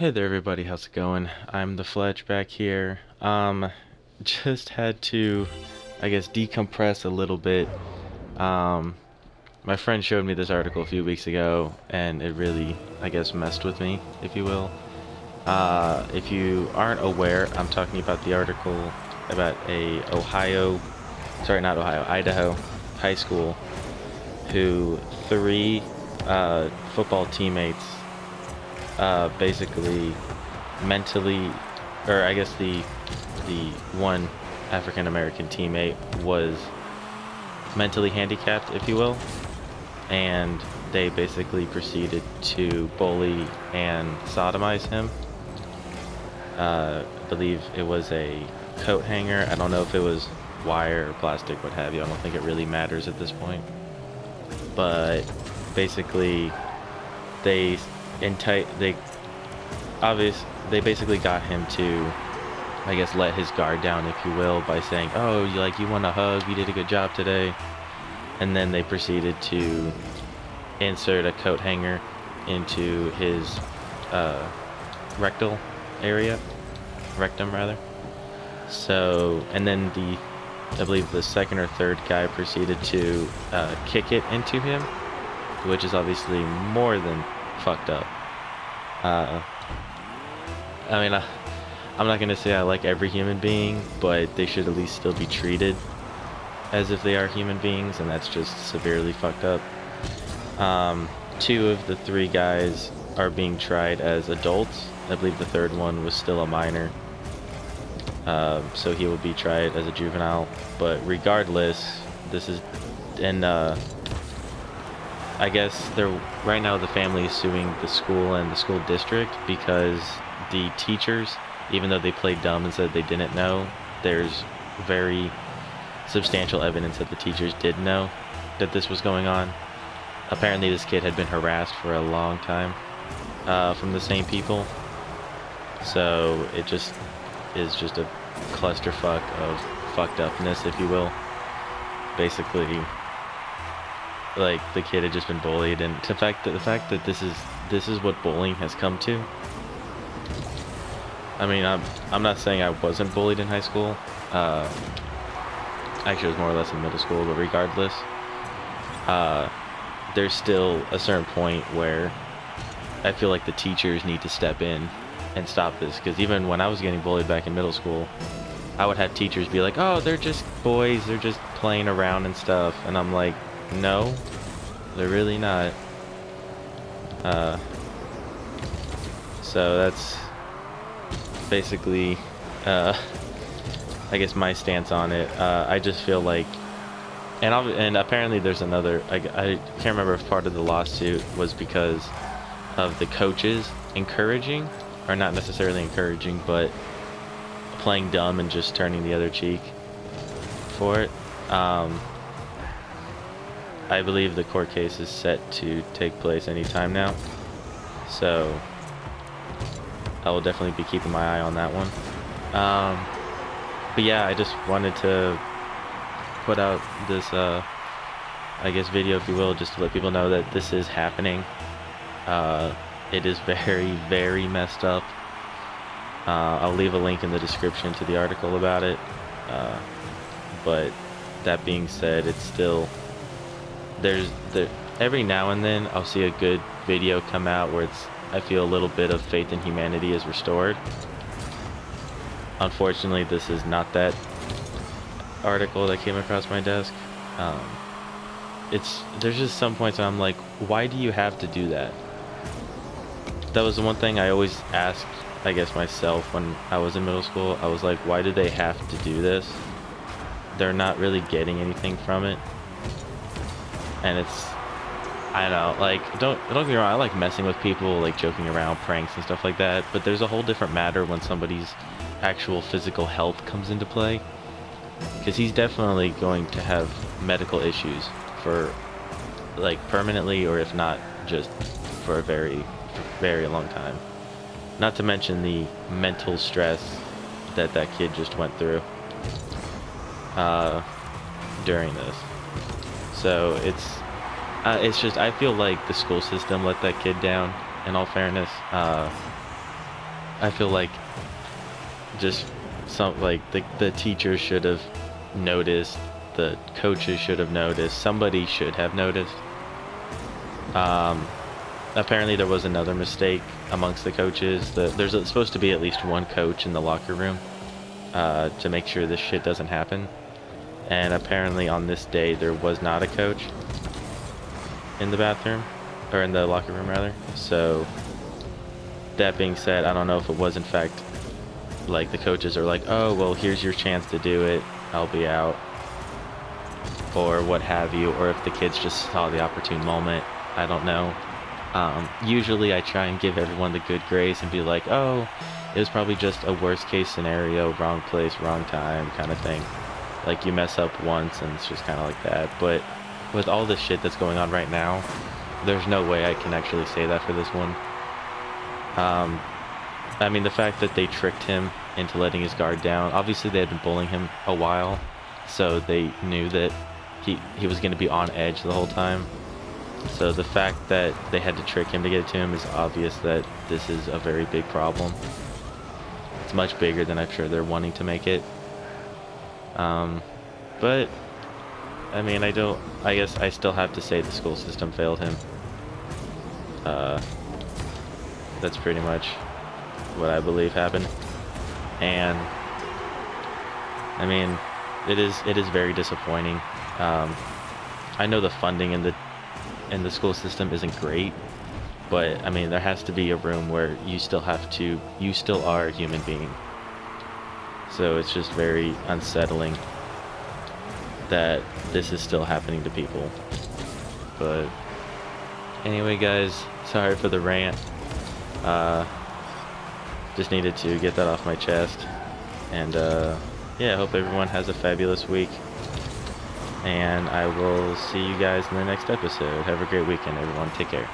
Hey there everybody, how's it going? I'm the Fletch back here. Just had to, I guess, decompress a little bit. Um, my friend showed me this article a few weeks ago, and it really, I guess, messed with me, if you will. If you aren't aware, I'm talking about the article about Idaho high school, who three football teammates basically mentally, or I guess the one African American teammate was mentally handicapped, if you will, and they basically proceeded to bully and sodomize him. I believe it was a coat hanger. I don't know if it was wire or plastic, what have you. I don't think it really matters at this point. But basically, they they they basically got him to, I guess, let his guard down, if you will, by saying, "Oh, you want a hug? You did a good job today." And then they proceeded to insert a coat hanger into his rectal area, rectum rather. So, and then I believe the second or third guy proceeded to kick it into him, which is obviously more than fucked up. I mean, I'm not gonna say I like every human being, but they should at least still be treated as if they are human beings, and that's just severely fucked up. Two of the three guys are being tried as adults. I believe the third one was still a minor, so he will be tried as a juvenile. But regardless, this is, and I guess right now the family is suing the school and the school district because the teachers, even though they played dumb and said they didn't know, there's very substantial evidence that the teachers did know that this was going on. Apparently this kid had been harassed for a long time from the same people. So it just is just a clusterfuck of fucked upness, if you will. Basically, like, the kid had just been bullied, and the fact that this is what bullying has come to. I mean, I'm not saying I wasn't bullied in high school. Actually, it was more or less in middle school, but regardless, there's still a certain point where I feel like the teachers need to step in and stop this. Because even when I was getting bullied back in middle school, I would have teachers be like, "Oh, they're just boys, they're just playing around and stuff," and I'm like, no, they're really not. So that's basically, I guess, my stance on it. I just feel like, and apparently there's another, I can't remember if part of the lawsuit was because of the coaches encouraging, or not necessarily encouraging, but playing dumb and just turning the other cheek for it. I believe the court case is set to take place anytime now, so I will definitely be keeping my eye on that one. But yeah, I just wanted to put out this, I guess, video, if you will, just to let people know that this is happening. It is very, very messed up. I'll leave a link in the description to the article about it. But that being said, it's still, every now and then I'll see a good video come out where I feel a little bit of faith in humanity is restored. Unfortunately, this is not that article that came across my desk. There's just some points where I'm like, why do you have to do that? That was the one thing I always asked, I guess, myself when I was in middle school. I was like, why do they have to do this? They're not really getting anything from it. And it's, I don't know, like, don't get me wrong, I like messing with people, like joking around, pranks and stuff like that, but there's a whole different matter when somebody's actual physical health comes into play. Because he's definitely going to have medical issues for, like, permanently, or if not, just for a very, very long time. Not to mention the mental stress that kid just went through during this. So it's just, I feel like the school system let that kid down, in all fairness. I feel like just the teachers should have noticed, the coaches should have noticed, somebody should have noticed. Apparently there was another mistake amongst the coaches. There's supposed to be at least one coach in the locker room to make sure this shit doesn't happen. And apparently on this day there was not a coach in the bathroom, or in the locker room rather. So that being said, I don't know if it was in fact like the coaches are like, oh well, here's your chance to do it, I'll be out, or what have you, or if the kids just saw the opportune moment. I don't know. Usually I try and give everyone the good grace and be like, oh, it was probably just a worst case scenario, wrong place, wrong time kind of thing. Like, you mess up once and it's just kind of like that. But with all this shit that's going on right now, there's no way I can actually say that for this one. I mean, the fact that they tricked him into letting his guard down, obviously they had been bullying him a while, so they knew that he was going to be on edge the whole time. So the fact that they had to trick him to get it to him is obvious that this is a very big problem. It's much bigger than I'm sure they're wanting to make it. But I mean, I guess I still have to say the school system failed him. That's pretty much what I believe happened. And I mean, it is very disappointing. I know the funding in the school system isn't great, but I mean, there has to be a room where you still are a human being. So it's just very unsettling that this is still happening to people. But anyway, guys, sorry for the rant. Just needed to get that off my chest. And yeah, I hope everyone has a fabulous week. And I will see you guys in the next episode. Have a great weekend, everyone. Take care.